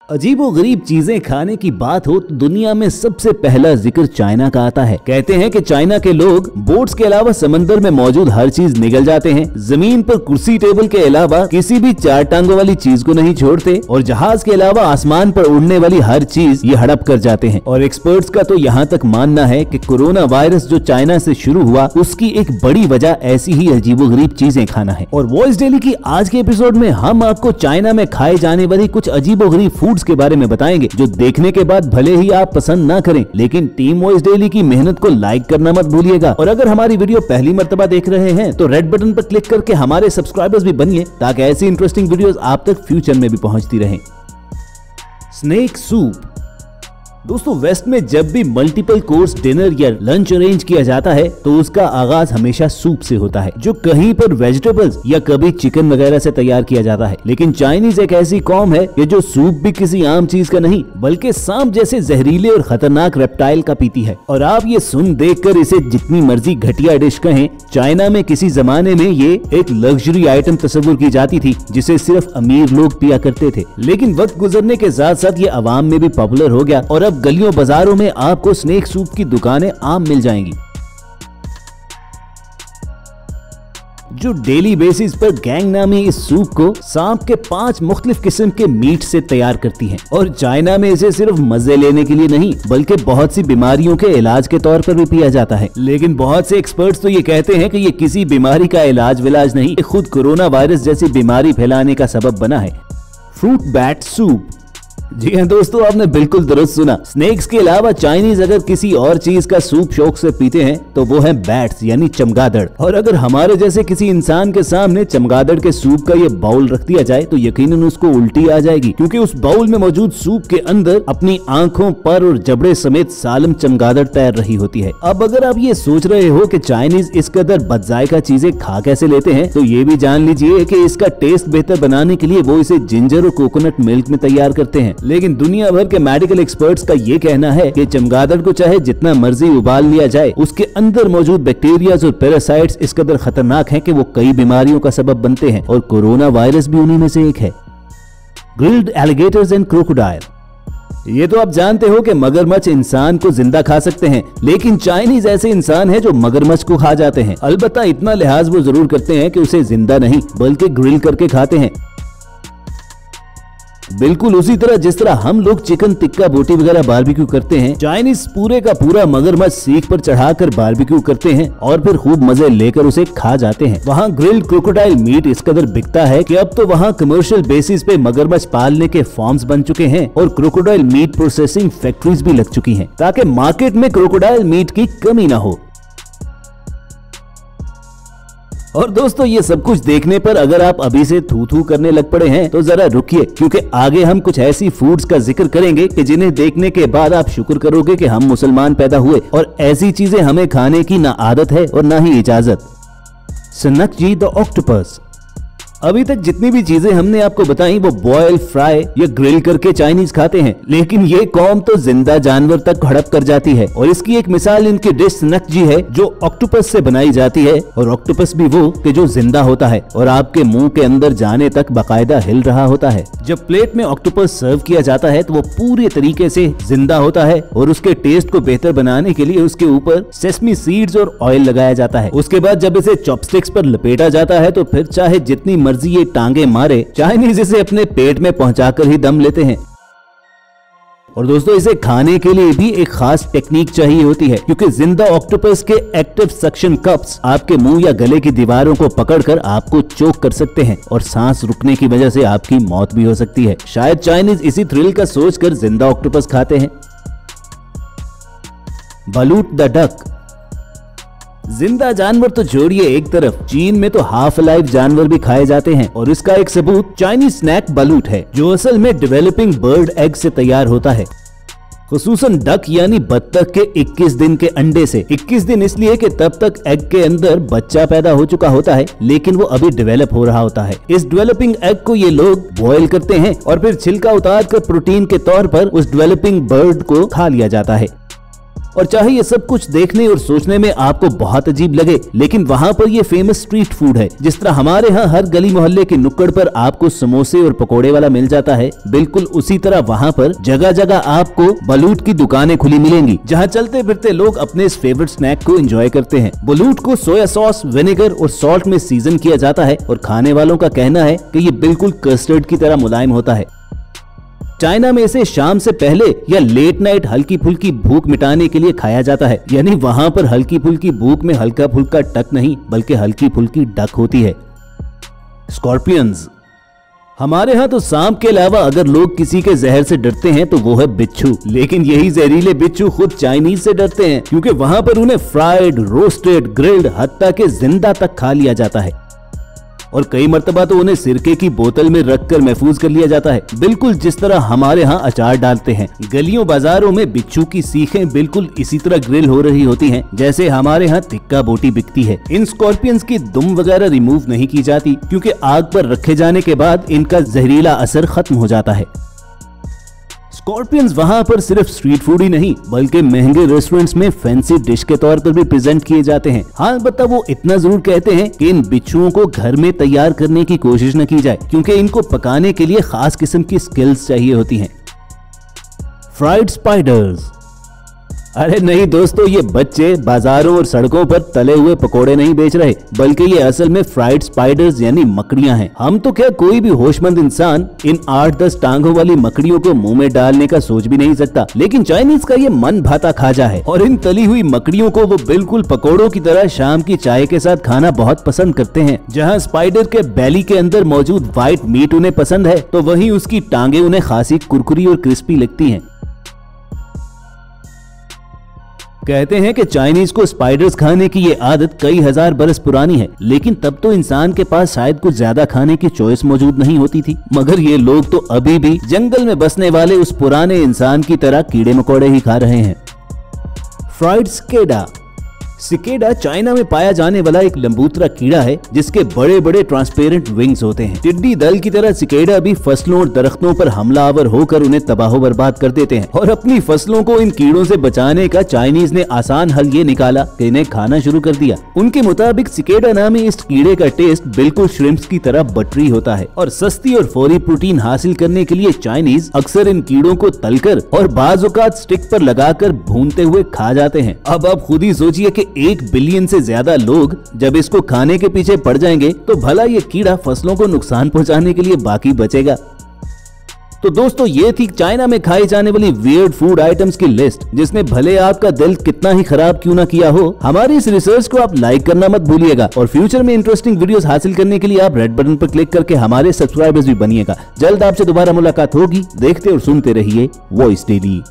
अजीबो गरीब चीजें खाने की बात हो तो दुनिया में सबसे पहला जिक्र चाइना का आता है। कहते हैं कि चाइना के लोग बोट्स के अलावा समंदर में मौजूद हर चीज निगल जाते हैं, जमीन पर कुर्सी टेबल के अलावा किसी भी चार टांगों वाली चीज को नहीं छोड़ते और जहाज के अलावा आसमान पर उड़ने वाली हर चीज ये हड़प कर जाते हैं। और एक्सपर्ट्स का तो यहाँ तक मानना है कि कोरोना वायरस जो चाइना से शुरू हुआ उसकी एक बड़ी वजह ऐसी ही अजीबो गरीब चीजें खाना है। और वॉइस डेली की आज के एपिसोड में हम आपको चाइना में खाए जाने वाली कुछ अजीबो गरीब फूड्स के बारे में बताएंगे जो देखने के बाद भले ही आप पसंद ना करें, लेकिन टीम वॉइस डेली की मेहनत को लाइक करना मत भूलिएगा। और अगर हमारी वीडियो पहली मर्तबा देख रहे हैं तो रेड बटन पर क्लिक करके हमारे सब्सक्राइबर्स भी बनिए ताकि ऐसी इंटरेस्टिंग वीडियोस आप तक फ्यूचर में भी पहुंचती रहें। Snake soup. दोस्तों, वेस्ट में जब भी मल्टीपल कोर्स डिनर या लंच अरेंज किया जाता है तो उसका आगाज हमेशा सूप से होता है, जो कहीं पर वेजिटेबल्स या कभी चिकन वगैरह से तैयार किया जाता है। लेकिन चाइनीज एक ऐसी कौम है कि जो सूप भी किसी आम चीज का नहीं बल्कि सांप जैसे जहरीले और खतरनाक रेप्टाइल का पीती है। और आप ये सुन देखकर इसे जितनी मर्जी घटिया डिश कहें, चाइना में किसी जमाने में ये एक लग्जरी आइटम तस्वुर की जाती थी जिसे सिर्फ अमीर लोग पिया करते थे। लेकिन वक्त गुजरने के साथ साथ ये अवाम में भी पॉपुलर हो गया और अब गलियों बाजारों में आपको स्नेक सूप की दुकानें आम मिल जाएंगी। जो डेली बेसिस पर गैंग नामी इस सूप को सांप के 5 मुख्तलिफ किस्म के मीट से तैयार करती है। और चाइना में इसे सिर्फ मजे लेने के लिए नहीं बल्कि बहुत सी बीमारियों के इलाज के तौर पर भी पिया जाता है। लेकिन बहुत से एक्सपर्ट्स तो ये कहते हैं कि ये किसी बीमारी का इलाज विलाज नहीं, खुद कोरोना वायरस जैसी बीमारी फैलाने का सबब बना है। Fruit bat soup. जी हाँ दोस्तों, आपने बिल्कुल दुरुस्त सुना। स्नेक्स के अलावा चाइनीज अगर किसी और चीज का सूप शौक से पीते हैं तो वो है बैट्स यानी चमगादड़। और अगर हमारे जैसे किसी इंसान के सामने चमगादड़ के सूप का ये बाउल रख दिया जाए तो यकीनन उसको उल्टी आ जाएगी, क्योंकि उस बाउल में मौजूद सूप के अंदर अपनी आंखों, पर और जबड़े समेत सालम चमगादड़ तैर रही होती है। अब अगर आप ये सोच रहे हो कि चाइनीज इस कदर बदजायका चीजें खा कैसे लेते हैं, तो ये भी जान लीजिए कि इसका टेस्ट बेहतर बनाने के लिए वो इसे जिंजर और कोकोनट मिल्क में तैयार करते हैं। लेकिन दुनिया भर के मेडिकल एक्सपर्ट्स का ये कहना है कि चमगादड़ को चाहे जितना मर्जी उबाल लिया जाए, उसके अंदर मौजूद बैक्टीरिया और पैरासाइट्स इस कदर खतरनाक हैं कि वो कई बीमारियों का सबब बनते हैं और कोरोना वायरस भी उन्हीं में से एक है। Grilled alligators and crocodile. ये तो आप जानते हो कि मगरमच्छ इंसान को जिंदा खा सकते हैं, लेकिन चाइनीज ऐसे इंसान हैं जो मगरमच्छ को खा जाते हैं। अलबत्ता इतना लिहाज वो जरूर करते हैं कि उसे जिंदा नहीं बल्कि ग्रिल करके खाते हैं, बिल्कुल उसी तरह जिस तरह हम लोग चिकन टिक्का बोटी वगैरह बारबेक्यू करते हैं। चाइनीज पूरे का पूरा मगरमच्छ सीख पर चढ़ाकर बारबेक्यू करते हैं और फिर खूब मजे लेकर उसे खा जाते हैं। वहाँ ग्रिल्ड क्रोकोडाइल मीट इस कदर बिकता है कि अब तो वहाँ कमर्शियल बेसिस पे मगरमच्छ पालने के फॉर्म्स बन चुके हैं और क्रोकोडाइल मीट प्रोसेसिंग फैक्ट्रीज भी लग चुकी हैं ताकि मार्केट में क्रोकोडाइल मीट की कमी ना हो। और दोस्तों, ये सब कुछ देखने पर अगर आप अभी से थू थू करने लग पड़े हैं तो जरा रुकिए, क्योंकि आगे हम कुछ ऐसी फूड्स का जिक्र करेंगे कि जिन्हें देखने के बाद आप शुक्र करोगे कि हम मुसलमान पैदा हुए और ऐसी चीजें हमें खाने की ना आदत है और ना ही इजाजत। स्नक जी द ऑक्टोपस। अभी तक जितनी भी चीजें हमने आपको बताई वो बॉयल, फ्राई या ग्रिल करके चाइनीज खाते हैं, लेकिन ये कौम तो जिंदा जानवर तक हड़प कर जाती है। और इसकी एक मिसाल इनकी डिश स्नक जी है जो ऑक्टोपस से बनाई जाती है। और ऑक्टोपस भी वो कि जो जिंदा होता है और आपके मुंह के अंदर जाने तक बाकायदा हिल रहा होता है। जब प्लेट में ऑक्टोपस सर्व किया जाता है तो वो पूरे तरीके से जिंदा होता है और उसके टेस्ट को बेहतर बनाने के लिए उसके ऊपर सेसमी सीड्स और ऑयल लगाया जाता है। उसके बाद जब इसे चॉपस्टिक्स पर लपेटा जाता है तो फिर चाहे जितनी मर्जी ये टांगे मारे, चाइनीज इसे अपने पेट में पहुंचाकर ही दम लेते हैं। और दोस्तों, इसे खाने के लिए भी एक खास टेक्निक चाहिए होती है, क्योंकि जिंदा ऑक्टोपस के एक्टिव सक्शन कप्स आपके मुंह या गले की दीवारों को पकड़कर आपको चोक कर सकते हैं और सांस रुकने की वजह से आपकी मौत भी हो सकती है। शायद चाइनीज इसी थ्रिल का सोचकर जिंदा ऑक्टोपस खाते हैं। बलूट द डक। जिंदा जानवर तो छोड़िए एक तरफ, चीन में तो हाफ लाइव जानवर भी खाए जाते हैं और इसका एक सबूत चाइनीज स्नैक बलूट है, जो असल में डेवलपिंग बर्ड एग से तैयार होता है, खुसूसन डक यानी बत्तख के 21 दिन के अंडे से। 21 दिन इसलिए कि तब तक एग के अंदर बच्चा पैदा हो चुका होता है, लेकिन वो अभी डेवलप हो रहा होता है। इस डेवलपिंग एग को ये लोग बॉयल करते हैं और फिर छिलका उतार कर प्रोटीन के तौर पर उस डेवलपिंग बर्ड को खा लिया जाता है। और चाहे ये सब कुछ देखने और सोचने में आपको बहुत अजीब लगे, लेकिन वहाँ पर ये फेमस स्ट्रीट फूड है। जिस तरह हमारे यहाँ हर गली मोहल्ले के नुक्कड़ पर आपको समोसे और पकोड़े वाला मिल जाता है, बिल्कुल उसी तरह वहाँ पर जगह जगह आपको बलूट की दुकानें खुली मिलेंगी, जहाँ चलते फिरते लोग अपने इस फेवरेट स्नैक को एंजॉय करते हैं। बलूट को सोया सॉस, विनेगर और सॉल्ट में सीजन किया जाता है और खाने वालों का कहना है कि ये बिल्कुल कस्टर्ड की तरह मुलायम होता है। चाइना में इसे शाम से पहले या लेट नाइट हल्की फुल्की भूख मिटाने के लिए खाया जाता है। यानी वहाँ पर हल्की फुल्की भूख में हल्का फुल्का टक नहीं बल्कि हल्की फुल्की डक होती है। स्कॉर्पियंस। हमारे यहाँ तो सांप के अलावा अगर लोग किसी के जहर से डरते हैं तो वो है बिच्छू, लेकिन यही जहरीले बिच्छू खुद चाइनीज से डरते हैं, क्योंकि वहाँ पर उन्हें फ्राइड, रोस्टेड, ग्रिल्ड, हत्ता के जिंदा तक खा लिया जाता है और कई मर्तबा तो उन्हें सिरके की बोतल में रखकर महफूज कर लिया जाता है, बिल्कुल जिस तरह हमारे यहाँ अचार डालते हैं। गलियों बाजारों में बिच्छू की सीखें बिल्कुल इसी तरह ग्रिल हो रही होती हैं जैसे हमारे यहाँ तिक्का बोटी बिकती है। इन स्कॉर्पियंस की दुम वगैरह रिमूव नहीं की जाती, क्योंकि आग पर रखे जाने के बाद इनका जहरीला असर खत्म हो जाता है। स्कॉर्पियंस वहाँ पर सिर्फ स्ट्रीट फूड ही नहीं बल्कि महंगे रेस्टोरेंट्स में फैंसी डिश के तौर पर भी प्रेजेंट किए जाते हैं। हाँ, अलबत्ता वो इतना जरूर कहते हैं कि इन बिच्छुओं को घर में तैयार करने की कोशिश न की जाए, क्योंकि इनको पकाने के लिए खास किस्म की स्किल्स चाहिए होती हैं। Fried spiders. अरे नहीं दोस्तों, ये बच्चे बाजारों और सड़कों पर तले हुए पकोड़े नहीं बेच रहे, बल्कि ये असल में फ्राइड स्पाइडर्स यानी मकड़ियां हैं। हम तो क्या कोई भी होशमंद इंसान इन 8-10 टांगों वाली मकड़ियों को मुंह में डालने का सोच भी नहीं सकता, लेकिन चाइनीज का ये मन भाता खाजा है और इन तली हुई मकड़ियों को वो बिल्कुल पकोड़ों की तरह शाम की चाय के साथ खाना बहुत पसंद करते हैं। जहाँ स्पाइडर के बैली के अंदर मौजूद व्हाइट मीट उन्हें पसंद है, तो वहीं उसकी टांगे उन्हें खासी कुरकुरी और क्रिस्पी लगती हैं। कहते हैं कि चाइनीज को स्पाइडर्स खाने की ये आदत कई हजार बरस पुरानी है, लेकिन तब तो इंसान के पास शायद कुछ ज्यादा खाने की चॉइस मौजूद नहीं होती थी। मगर ये लोग तो अभी भी जंगल में बसने वाले उस पुराने इंसान की तरह कीड़े मकोड़े ही खा रहे हैं। फ्राइड सिकेडा। सिकेडा चाइना में पाया जाने वाला एक लंबूतरा कीड़ा है जिसके बड़े बड़े ट्रांसपेरेंट विंग्स होते हैं। टिड्डी दल की तरह सिकेडा भी फसलों और दरख्तों पर हमलावर होकर उन्हें तबाह बर्बाद कर देते हैं और अपनी फसलों को इन कीड़ों से बचाने का चाइनीज ने आसान हल ये निकाला कि इन्हें खाना शुरू कर दिया। उनके मुताबिक सिकेडा नामी इस कीड़े का टेस्ट बिल्कुल श्रिम्प्स की तरह बटरी होता है और सस्ती और फौरी प्रोटीन हासिल करने के लिए चाइनीज अक्सर इन कीड़ों को तलकर और बाज़ औक़ात स्टिक पर लगाकर भूनते हुए खा जाते हैं। अब आप खुद ही सोचिए कि 1 बिलियन से ज्यादा लोग जब इसको खाने के पीछे पड़ जाएंगे तो भला ये कीड़ा फसलों को नुकसान पहुंचाने के लिए बाकी बचेगा। तो दोस्तों, ये थी चाइना में खाई जाने वाली वियर्ड फूड आइटम्स की लिस्ट, जिसने भले आपका दिल कितना ही खराब क्यों ना किया हो। हमारी इस रिसर्च को आप लाइक करना मत भूलिएगा और फ्यूचर में इंटरेस्टिंग वीडियोस हासिल करने के लिए आप रेड बटन पर क्लिक करके हमारे सब्सक्राइबर्स भी बनिएगा। जल्द आपसे दोबारा मुलाकात होगी। देखते और सुनते रहिए वॉइस डेली।